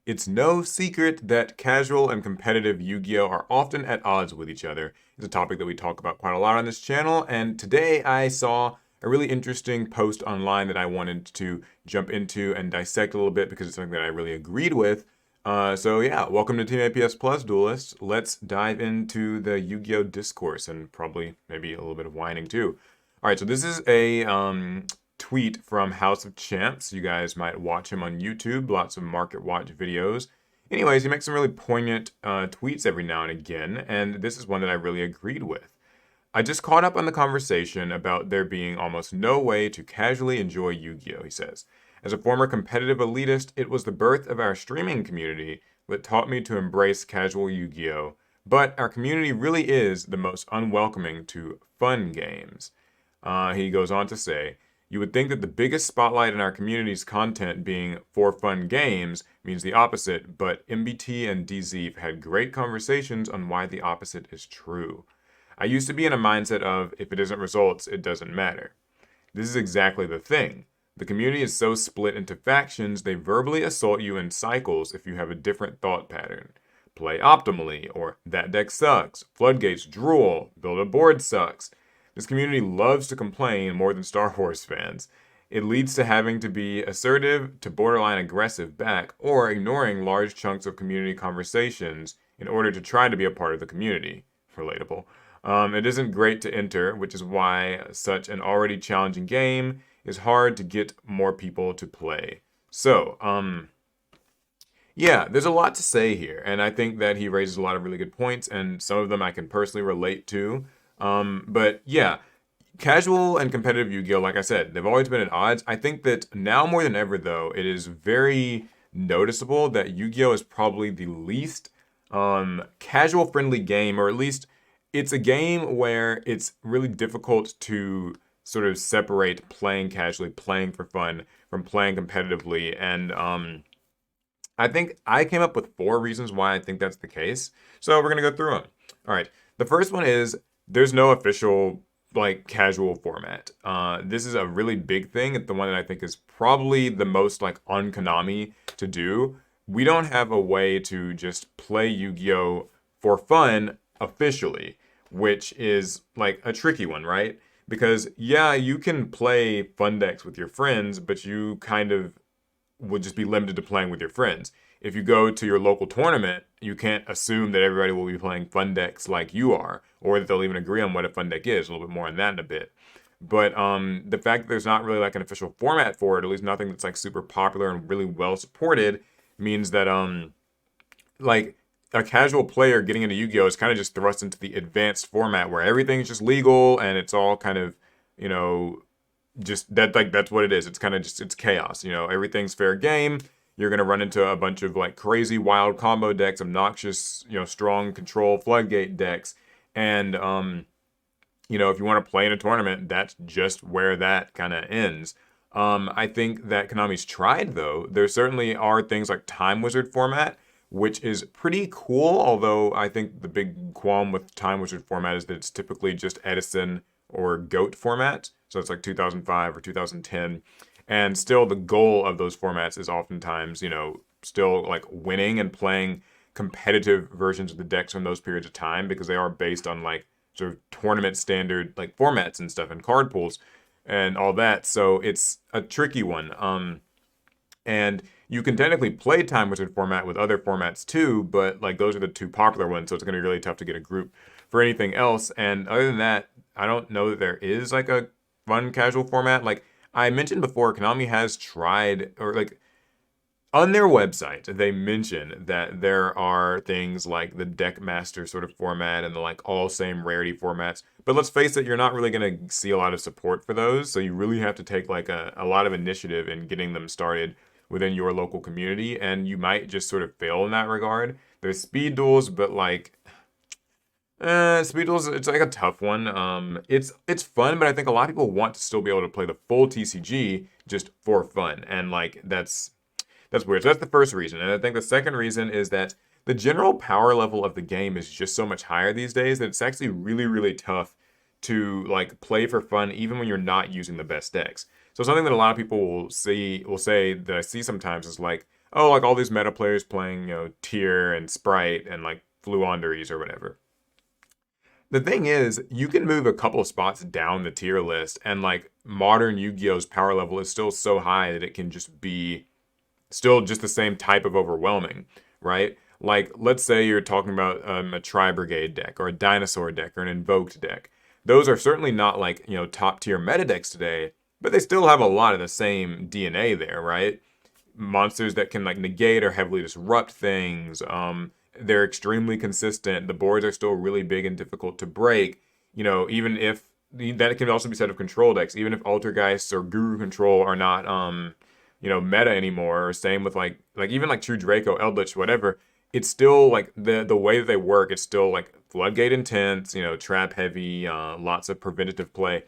It's no secret that casual and competitive Yu-Gi-Oh! Are often at odds with each other. It's a topic that we talk about quite a lot on this channel, and today I saw a really interesting post online that I wanted to jump into and dissect a little bit because it's something that I really agreed with. So yeah, welcome to Team APS Plus Duelists. Let's dive into the Yu-Gi-Oh! Discourse and probably maybe a little bit of whining too. All right, so this is a tweet from House of Champs. You guys might watch him on YouTube, lots of market watch videos. Anyways, he makes some really poignant tweets every now and again, and this is one that I really agreed with. I just caught up on the conversation about there being almost no way to casually enjoy Yu-Gi-Oh!, he says. As a former competitive elitist, it was the birth of our streaming community that taught me to embrace casual Yu-Gi-Oh! But our community really is the most unwelcoming to fun games. He goes on to say, you would think that the biggest spotlight in our community's content being for fun games means the opposite, but MBT and DZ have had great conversations on why the opposite is true. I used to be in a mindset of if it isn't results, it doesn't matter. This is exactly the thing. The community is so split into factions, they verbally assault you in cycles if you have a different thought pattern. Play optimally, or that deck sucks, floodgates drool, build a board sucks. This community loves to complain more than Star Wars fans. It leads to having to be assertive to borderline aggressive back, or ignoring large chunks of community conversations in order to try to be a part of the community. Relatable. It isn't great to enter, which is why such an already challenging game is hard to get more people to play. So, yeah, there's a lot to say here, and I think that he raises a lot of really good points, and some of them I can personally relate to. But yeah, casual and competitive Yu-Gi-Oh, like I said, they've always been at odds. I think that now more than ever, though, it is very noticeable that Yu-Gi-Oh is probably the least casual friendly game, or at least it's a game where it's really difficult to sort of separate playing casually, playing for fun, from playing competitively. And I think I came up with 4 reasons why I think that's the case. So we're gonna go through them. All right. The first one is there's no official like casual format. This is a really big thing. It's the one that I think is probably the most like on Konami to do. We don't have a way to just play Yu-Gi-Oh for fun officially, which is like a tricky one, right? Because yeah, you can play fun decks with your friends, but you kind of would just be limited to playing with your friends. If you go to your local tournament, you can't assume that everybody will be playing fun decks like you are, or that they'll even agree on what a fun deck is. A little bit more on that in a bit. But the fact that there's not really like an official format for it, at least nothing that's like super popular and really well supported, means that like a casual player getting into Yu-Gi-Oh is kind of just thrust into the advanced format where everything's just legal and it's all kind of, you know, just that like that's what it is. It's kind of just it's chaos. You know, everything's fair game. You're gonna run into a bunch of like crazy wild combo decks, obnoxious, you know, strong control floodgate decks, and you know, if you want to play in a tournament, that's just where that kind of ends. I think that Konami's tried though. There certainly are things like Time Wizard format, which is pretty cool. Although I think the big qualm with Time Wizard format is that it's typically just Edison or Goat format. So it's like 2005 or 2010. And still, the goal of those formats is oftentimes, you know, still like winning and playing competitive versions of the decks from those periods of time because they are based on like sort of tournament standard like formats and stuff and card pools and all that. So it's a tricky one. And you can technically play Time Wizard format with other formats too, but like those are the 2 popular ones, so it's going to be really tough to get a group for anything else. And other than that, I don't know that there is like a fun casual format. Like I mentioned before, Konami has tried, or like on their website, they mention that there are things like the deck master sort of format and the like all same rarity formats. But let's face it, you're not really going to see a lot of support for those. So you really have to take like a lot of initiative in getting them started within your local community. And you might just sort of fail in that regard. There's speed duels, but like Speed Duels, it's like a tough one. It's fun, but I think a lot of people want to still be able to play the full TCG just for fun, and like that's weird. So that's the first reason. And I think the second reason is that the general power level of the game is just so much higher these days that it's actually really, really tough to like play for fun even when you're not using the best decks. So something that a lot of people will say that I see sometimes is like, oh, like all these meta players playing, Tier and Sprite and like Fluanderies or whatever. The thing is, you can move a couple spots down the tier list, and like modern Yu-Gi-Oh's power level is still so high that it can just be still just the same type of overwhelming, right? Like, let's say you're talking about a Tri Brigade deck or a Dinosaur deck or an Invoked deck. Those are certainly not like, top tier meta decks today, but they still have a lot of the same DNA there, right? Monsters that can like negate or heavily disrupt things. They're extremely consistent. The boards are still really big and difficult to break. Even if that can also be said of control decks. Even if Altergeist or Guru Control are not meta anymore, or same with like even like True Draco, Eldritch, whatever. It's still like the way that they work. It's still like Floodgate intense, trap heavy, lots of preventative play.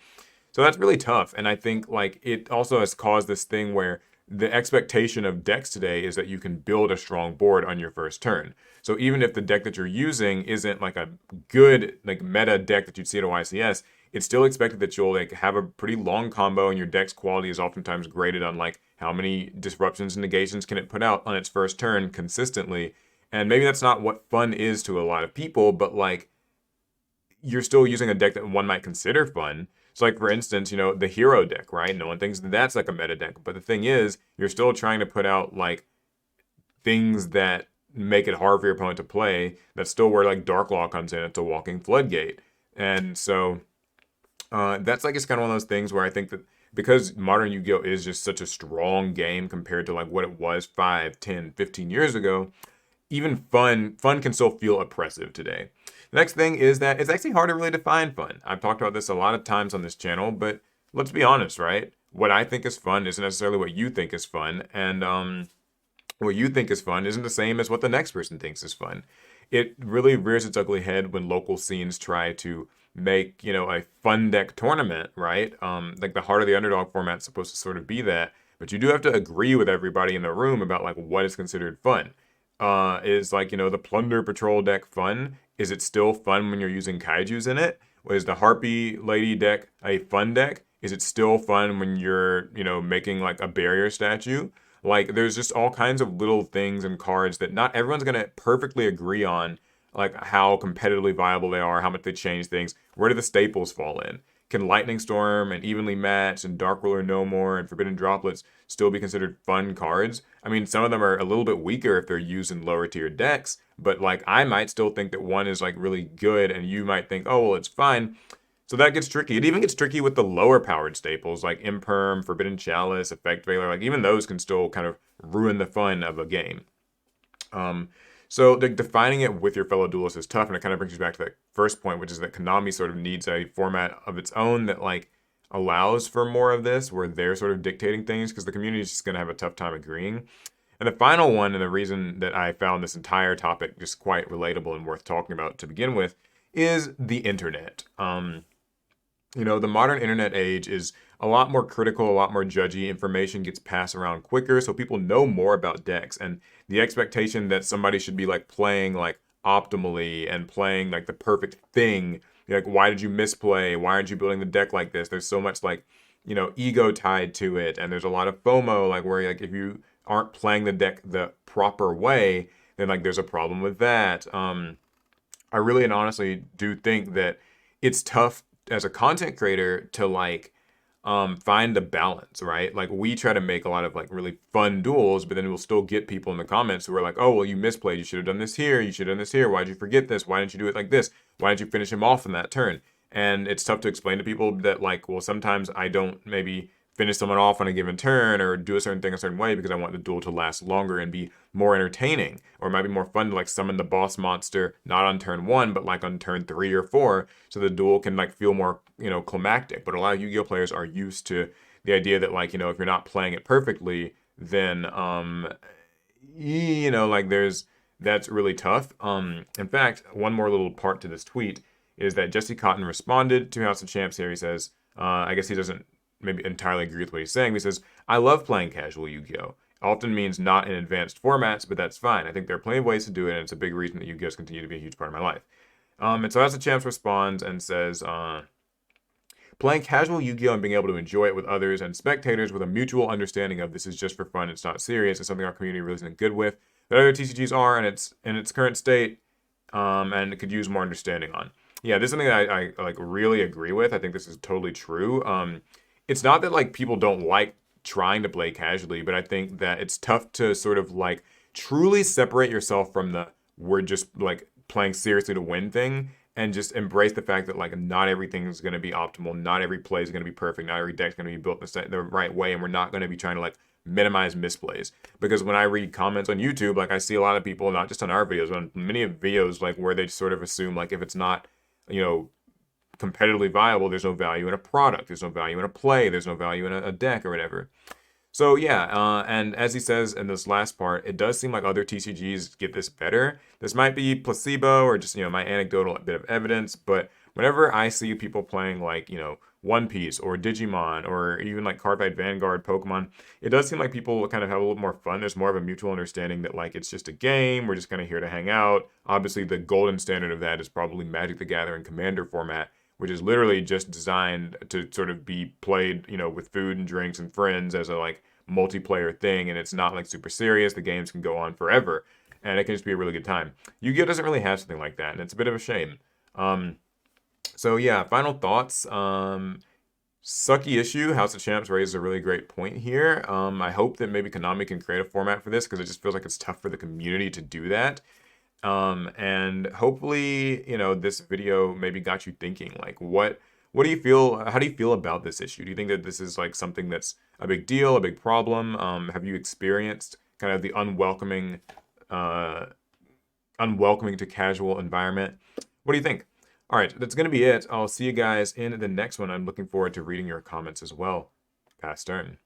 So that's really tough. And I think like it also has caused this thing where the expectation of decks today is that you can build a strong board on your first turn. So even if the deck that you're using isn't like a good like meta deck that you'd see at a YCS, it's still expected that you'll like have a pretty long combo, and your deck's quality is oftentimes graded on like how many disruptions and negations can it put out on its first turn consistently. And maybe that's not what fun is to a lot of people, but like you're still using a deck that one might consider fun. So, like, for instance, the hero deck, right? No one thinks that's like a meta deck. But the thing is, you're still trying to put out, like, things that make it hard for your opponent to play. That's still where, like, Dark Law comes in. It's a walking floodgate. And so, that's, like, it's kind of one of those things where I think that because modern Yu-Gi-Oh! Is just such a strong game compared to, like, what it was 5, 10, 15 years ago, even fun can still feel oppressive today. The next thing is that it's actually hard to really define fun. I've talked about this a lot of times on this channel, but let's be honest, right? What I think is fun isn't necessarily what you think is fun, and what you think is fun isn't the same as what the next person thinks is fun. It really rears its ugly head when local scenes try to make, a fun deck tournament, right? Like the Heart of the Underdog format's supposed to sort of be that, but you do have to agree with everybody in the room about like what is considered fun. Is like, the Plunder Patrol deck fun? Is it still fun when you're using kaijus in it? Is the Harpy Lady deck a fun deck? Is it still fun when you're, making like a barrier statue? Like, there's just all kinds of little things and cards that not everyone's gonna perfectly agree on, like how competitively viable they are, how much they change things. Where do the staples fall in? Can Lightning Storm and Evenly Matched and Dark Ruler No More and Forbidden Droplets still be considered fun cards? I mean, some of them are a little bit weaker if they're used in lower tier decks, but like I might still think that one is like really good, and you might think, oh, well, it's fine. So that gets tricky. It even gets tricky with the lower powered staples like Imperm, Forbidden Chalice, Effect Veiler. Like even those can still kind of ruin the fun of a game. So defining it with your fellow duelists is tough, and it kind of brings you back to that first point, which is that Konami sort of needs a format of its own that like allows for more of this, where they're sort of dictating things, because the community is just going to have a tough time agreeing. And the final one, and the reason that I found this entire topic just quite relatable and worth talking about to begin with, is the internet. The modern internet age is a lot more critical, a lot more judgy. Information gets passed around quicker, so people know more about decks. And the expectation that somebody should be like playing like optimally and playing like the perfect thing, like why did you misplay? Why aren't you building the deck like this? There's so much like ego tied to it, and there's a lot of FOMO, like where like if you aren't playing the deck the proper way, then like there's a problem with that. I really and honestly do think that it's tough as a content creator to like find the balance, right? Like we try to make a lot of like really fun duels, but then we'll still get people in the comments who are like, oh, well, you misplayed. You should have done this here. You should have done this here. Why'd you forget this? Why didn't you do it like this? Why didn't you finish him off in that turn? And it's tough to explain to people that like, well, sometimes I don't maybe finish someone off on a given turn or do a certain thing a certain way because I want the duel to last longer and be more entertaining. Or it might be more fun to like summon the boss monster not on turn 1, but like on turn 3 or 4, so the duel can like feel more, climactic. But a lot of Yu-Gi-Oh players are used to the idea that like, if you're not playing it perfectly, then like that's really tough. In fact, one more little part to this tweet is that Jesse Cotton responded to House of Champs here. He says, I guess he doesn't maybe entirely agree with what he's saying. He says, I love playing casual Yu-Gi-Oh! Often means not in advanced formats, but that's fine. I think there are plenty of ways to do it, and it's a big reason that Yu-Gi-Oh's continue to be a huge part of my life. And so House of Champs responds and says, Playing casual Yu-Gi-Oh! And being able to enjoy it with others and spectators with a mutual understanding of this is just for fun, it's not serious, is something our community really isn't good with, that other TCGs are, and it's in its current state, and it could use more understanding on. Yeah, this is something that I like really agree with. I think this is totally true. It's not that like people don't like trying to play casually, but I think that it's tough to sort of like truly separate yourself from the we're just like playing seriously to win thing and just embrace the fact that like not everything is going to be optimal, not every play is going to be perfect, not every deck is going to be built the right way, and we're not going to be trying to like minimize misplays. Because when I read comments on YouTube, like I see a lot of people, not just on our videos, but on many of videos, like where they sort of assume like if it's not, you know, competitively viable, there's no value in a product, there's no value in a play, there's no value in a deck or whatever. So yeah, and as he says in this last part, it does seem like other TCGs get this better. This might be placebo or just, my anecdotal bit of evidence, but whenever I see people playing like, One Piece or Digimon or even like Cardfight Vanguard Pokemon, it does seem like people kind of have a little more fun. There's more of a mutual understanding that like it's just a game, we're just kind of here to hang out. Obviously, the golden standard of that is probably Magic the Gathering Commander format, which is literally just designed to sort of be played, with food and drinks and friends as a like multiplayer thing, and it's not like super serious. The games can go on forever, and it can just be a really good time. Yu-Gi-Oh doesn't really have something like that, and it's a bit of a shame. So yeah, final thoughts. Sucky issue. House of Champs raises a really great point here. I hope that maybe Konami can create a format for this because it just feels like it's tough for the community to do that. And hopefully, this video maybe got you thinking, like, what do you feel, how do you feel about this issue? Do you think that this is like something that's a big deal, a big problem? Have you experienced kind of the unwelcoming to casual environment? What do you think? All right, that's going to be it. I'll see you guys in the next one. I'm looking forward to reading your comments as well. Pass turn.